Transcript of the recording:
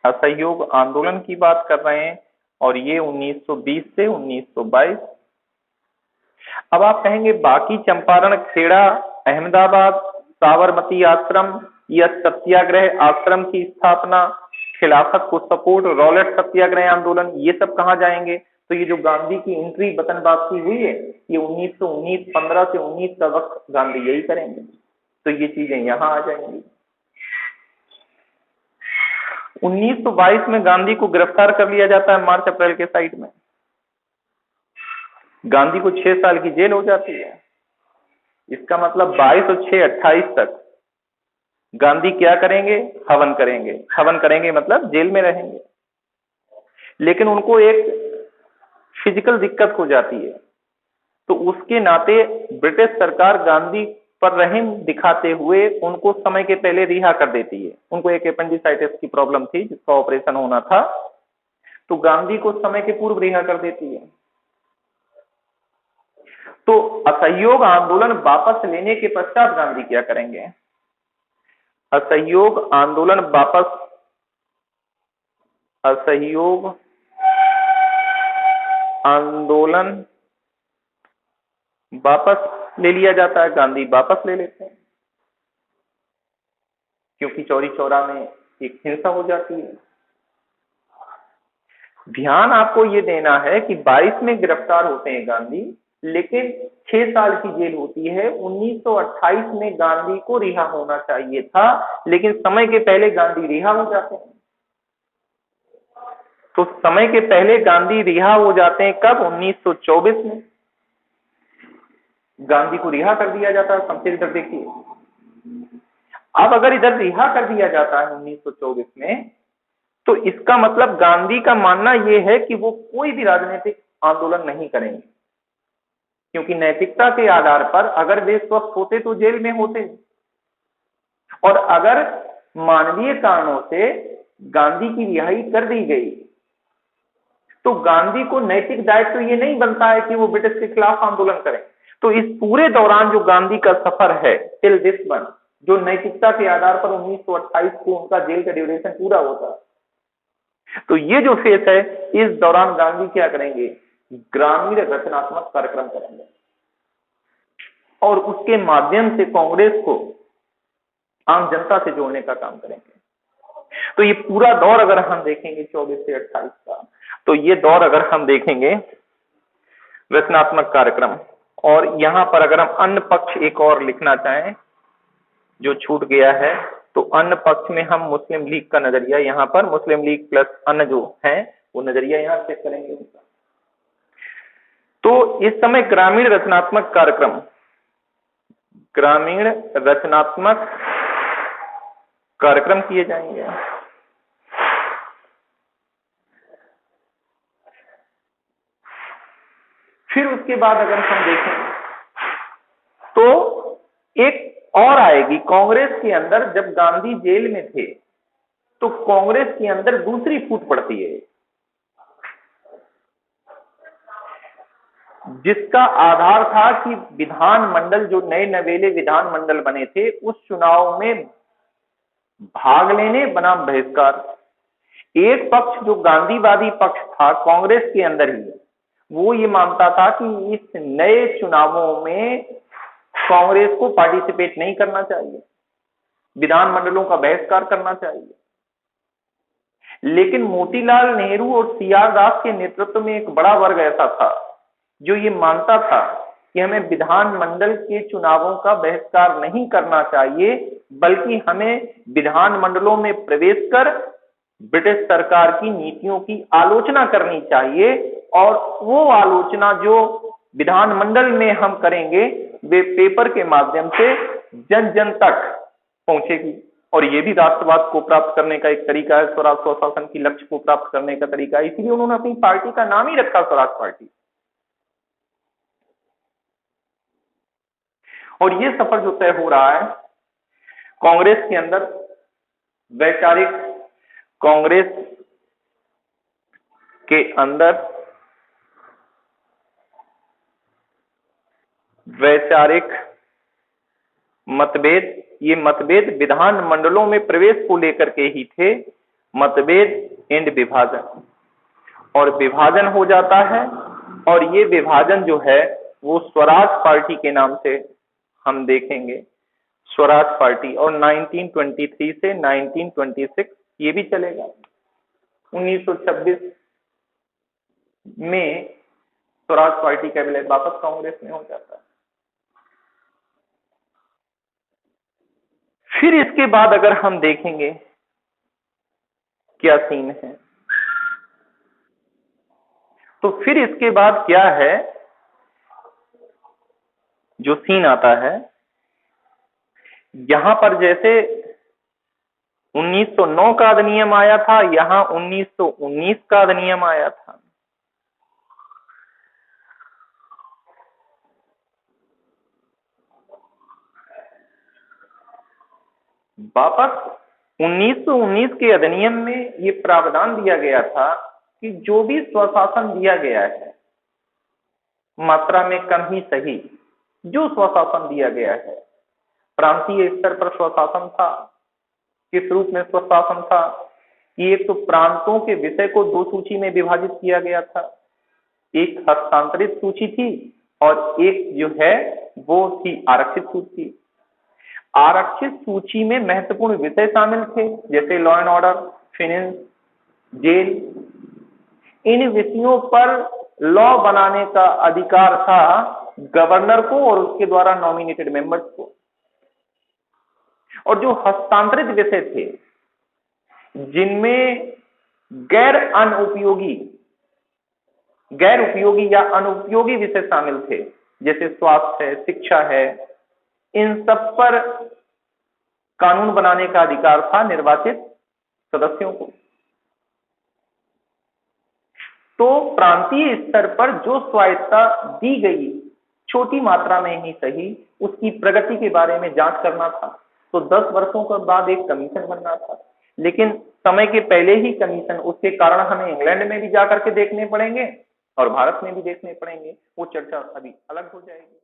असहयोग आंदोलन की बात कर रहे हैं और ये 1920 से 1922। अब आप कहेंगे बाकी चंपारण, खेड़ा, अहमदाबाद, साबरमती आश्रम या सत्याग्रह आश्रम की स्थापना, खिलाफत को सपोर्ट, रॉलेट सत्याग्रह आंदोलन, ये सब कहाँ जाएंगे? तो ये जो गांधी की एंट्री वतन वापसी हुई है, ये 1919 15 से 19 का वक्त गांधी यही करेंगे, तो ये चीजें यहां आ जाएंगी। 1922 में गांधी को गिरफ्तार कर लिया जाता है मार्च अप्रैल के साइड में। गांधी को 6 साल की जेल हो जाती है। इसका मतलब 22 और 6 28 तक गांधी क्या करेंगे? हवन करेंगे। हवन करेंगे मतलब जेल में रहेंगे। लेकिन उनको एक फिजिकल दिक्कत हो जाती है, तो उसके नाते ब्रिटिश सरकार गांधी पर रहम दिखाते हुए उनको समय के पहले रिहा कर देती है। उनको एक एपेंडिसाइटिस की प्रॉब्लम थी जिसका ऑपरेशन होना था, तो गांधी को समय के पूर्व रिहा कर देती है। तो असहयोग आंदोलन वापस लेने के पश्चात गांधी क्या करेंगे? असहयोग आंदोलन वापस, असहयोग आंदोलन वापस ले लिया जाता है, गांधी वापस ले लेते हैं, क्योंकि चौरी चौरा में एक हिंसा हो जाती है। ध्यान आपको ये देना है कि 22 में गिरफ्तार होते हैं गांधी, लेकिन 6 साल की जेल होती है। 1928 में गांधी को रिहा होना चाहिए था, लेकिन समय के पहले गांधी रिहा हो जाते हैं। तो समय के पहले गांधी रिहा हो जाते हैं कब? 1924 में गांधी को रिहा कर दिया जाता है। समझे? इधर देखिए, अब अगर इधर रिहा कर दिया जाता है 1924 में, तो इसका मतलब गांधी का मानना यह है कि वो कोई भी राजनीतिक आंदोलन नहीं करेंगे, क्योंकि नैतिकता के आधार पर अगर वे स्वस्थ होते तो जेल में होते, और अगर मानवीय कारणों से गांधी की रिहाई कर दी गई, तो गांधी को नैतिक दायित्व तो ये नहीं बनता है कि वो ब्रिटिश के खिलाफ आंदोलन करें। तो इस पूरे दौरान जो गांधी का सफर है टिल दिस वन, जो नैतिकता के आधार पर 1928 को उनका जेल का ड्यूरेशन पूरा होता है, तो ये जो फेस है, इस दौरान गांधी क्या करेंगे? ग्रामीण रचनात्मक कार्यक्रम करेंगे और उसके माध्यम से कांग्रेस को आम जनता से जोड़ने का काम करेंगे। तो ये पूरा दौर अगर हम देखेंगे 24 से 28 का, तो ये दौर अगर हम देखेंगे रचनात्मक कार्यक्रम, और यहां पर अगर हम अन्य पक्ष एक और लिखना चाहें जो छूट गया है, तो अन्य पक्ष में हम मुस्लिम लीग का नजरिया, यहां पर मुस्लिम लीग प्लस अन्य जो है वो नजरिया यहां चेक करेंगे उनका। तो इस समय ग्रामीण रचनात्मक कार्यक्रम, ग्रामीण रचनात्मक कार्यक्रम किए जाएंगे। फिर उसके बाद अगर हम देखें तो एक और आएगी कांग्रेस के अंदर। जब गांधी जेल में थे तो कांग्रेस के अंदर दूसरी फूट पड़ती है, जिसका आधार था कि विधानमंडल, जो नए नवेले विधानमंडल बने थे, उस चुनाव में भाग लेने बनाम बहिष्कार। एक पक्ष जो गांधीवादी पक्ष था कांग्रेस के अंदर ही, वो ये मानता था कि इस नए चुनावों में कांग्रेस को पार्टिसिपेट नहीं करना चाहिए, विधानमंडलों का बहिष्कार करना चाहिए। लेकिन मोतीलाल नेहरू और सीआर दास के नेतृत्व में एक बड़ा वर्ग ऐसा था जो ये मानता था कि हमें विधानमंडल के चुनावों का बहिष्कार नहीं करना चाहिए, बल्कि हमें विधानमंडलों में प्रवेश कर ब्रिटिश सरकार की नीतियों की आलोचना करनी चाहिए, और वो आलोचना जो विधानमंडल में हम करेंगे वे पेपर के माध्यम से जन जन तक पहुंचेगी। और ये भी राष्ट्रवाद को प्राप्त करने का एक तरीका है, स्वराज स्वशासन की लक्ष्य को प्राप्त करने का तरीका है। इसलिए उन्होंने अपनी पार्टी का नाम ही रखा स्वराज पार्टी। और ये सफर जो तय हो रहा है कांग्रेस के अंदर, वैचारिक कांग्रेस के अंदर वैचारिक मतभेद, ये मतभेद विधान मंडलों में प्रवेश को लेकर के ही थे। मतभेद एंड विभाजन, और विभाजन हो जाता है, और ये विभाजन जो है वो स्वराज पार्टी के नाम से हम देखेंगे, स्वराज पार्टी। और 1923 से 1926 ये भी चलेगा। 1926 में स्वराज पार्टी का विलय वापस कांग्रेस में हो जाता है। फिर इसके बाद अगर हम देखेंगे क्या सीन है, तो फिर इसके बाद क्या है, जो सीन आता है यहां पर, जैसे 1909 का अधिनियम आया था, यहां 1919 का अधिनियम आया था। वापस 1919 के अधिनियम में ये प्रावधान दिया गया था कि जो भी स्वशासन दिया गया है, मात्रा में कम ही सही, जो स्वशासन दिया गया है, प्रांतीय स्तर पर स्वशासन था। किस रूप में स्वशासन था कि एक तो प्रांतों के विषय को दो सूची में विभाजित किया गया था, एक हस्तांतरित सूची थी और एक जो है वो थी आरक्षित सूची। आरक्षित सूची में महत्वपूर्ण विषय शामिल थे, जैसे law and order, finance, jail. इन विषयों पर लॉ बनाने का अधिकार था गवर्नर को और उसके द्वारा नॉमिनेटेड मेंबर्स को। और जो हस्तांतरित विषय थे, जिनमें गैर उपयोगी या अनुपयोगी विषय शामिल थे, जैसे स्वास्थ्य है, शिक्षा है, इन सब पर कानून बनाने का अधिकार था निर्वाचित सदस्यों को। तो प्रांतीय स्तर पर जो स्वायत्तता दी गई, छोटी मात्रा में ही सही, उसकी प्रगति के बारे में जांच करना था। तो 10 वर्षों के बाद एक कमीशन बनना था, लेकिन समय के पहले ही कमीशन, उसके कारण हमें इंग्लैंड में भी जाकर के देखने पड़ेंगे और भारत में भी देखने पड़ेंगे। वो चर्चा अभी अलग हो जाएगी।